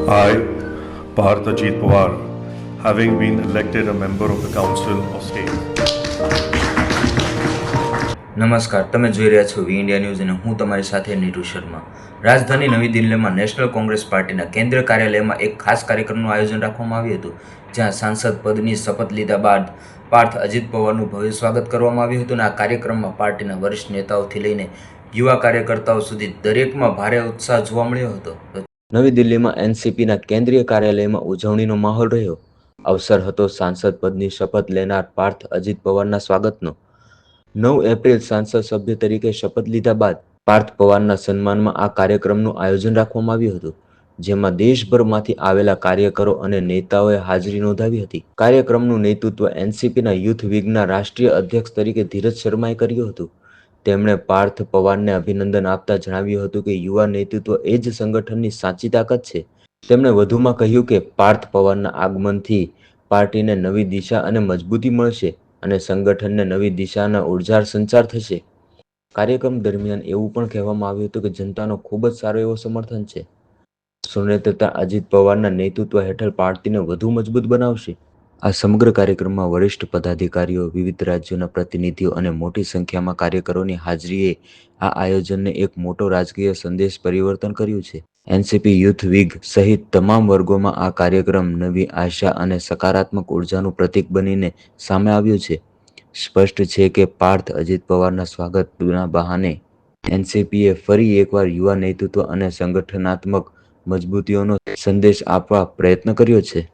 I, Partha Ajit Pawar, having been elected a member of the Council of State. નમસ્કાર, તમે જોઈ રહ્યા છો વી ઇન્ડિયા ન્યૂઝ અને હું તમારી સાથે નીતુ શર્મા. રાજધાની નવી દિલ્હીમાં નેશનલ કોંગ્રેસ પાર્ટીના કેન્દ્રીય કાર્યાલયમાં એક ખાસ કાર્યક્રમનું આયોજન રાખવામાં આવ્યું હતું, જ્યાં સાંસદ પદની શપથ લીધા બાદ પાર્થ અજીત પવારનું ભવ્ય સ્વાગત કરવામાં આવ્યું હતું. અને આ કાર્યક્રમમાં પાર્ટીના વરિષ્ઠ નેતાઓથી લઈને યુવા કાર્યકર્તાઓ સુધી દરેકમાં ભારે ઉત્સાહ જોવા મળ્યો હતો. નવી દિલ્હીમાં એનસીપીના કેન્દ્રીય કાર્યાલયમાં ઉજવણીનો માહોલ રહ્યો. અવસર હતો સાંસદ પદની શપથ લેનાર પાર્થ અજીત પવારના સ્વાગતનો. 9 એપ્રિલ સાંસદ સભ્ય તરીકે શપથ લીધા બાદ પાર્થ પવારના સન્માનમાં આ કાર્યક્રમનું આયોજન રાખવામાં આવ્યું હતું, જેમાં દેશભરમાંથી આવેલા કાર્યકરો અને નેતાઓએ હાજરી નોંધાવી હતી. કાર્યક્રમનું નેતૃત્વ એનસીપીના યુથ વિંગના રાષ્ટ્રીય અધ્યક્ષ તરીકે ધીરજ શર્માએ કર્યું હતું. તેમણે પાર્થ પવારને અભિનંદન આપતા જણાવ્યું હતું કે યુવા નેતૃત્વ એ જ સંગઠનની સાચી તાકાત છે. તેમણે વધુમાં કહ્યું કે પાર્થ પવારના આગમનથી પાર્ટીને નવી દિશા અને મજબૂતી મળશે અને સંગઠનને નવી દિશાના ઉર્જાર સંચાર થશે. કાર્યક્રમ દરમિયાન એવું પણ કહેવામાં આવ્યું હતું કે જનતાનો ખૂબ જ સારો એવો સમર્થન છે. સુનેતા અજીત પવારના નેતૃત્વ હેઠળ પાર્ટીને વધુ મજબૂત બનાવશે. આ સમગ્ર કાર્યક્રમમાં વરિષ્ઠ પદાધિકારીઓ, વિવિધ રાજ્યોના પ્રતિનિધિઓ અને મોટી સંખ્યામાં કાર્યકરોની હાજરીએ આ આયોજનને એક મોટો રાજકીય સંદેશ પરિવર્તન કર્યું છે. એનસીપી યુથ વિંગ સહિત તમામ વર્ગોમાં આ કાર્યક્રમ નવી આશા અને સકારાત્મક ઉર્જાનું પ્રતીક બનીને સામે આવ્યું છે. સ્પષ્ટ છે કે પાર્થ અજીત પવારના સ્વાગતના બહાને એનસીપીએ ફરી એકવાર યુવા નેતૃત્વ અને સંગઠનાત્મક મજબૂતીઓનો સંદેશ આપવા પ્રયત્ન કર્યો છે.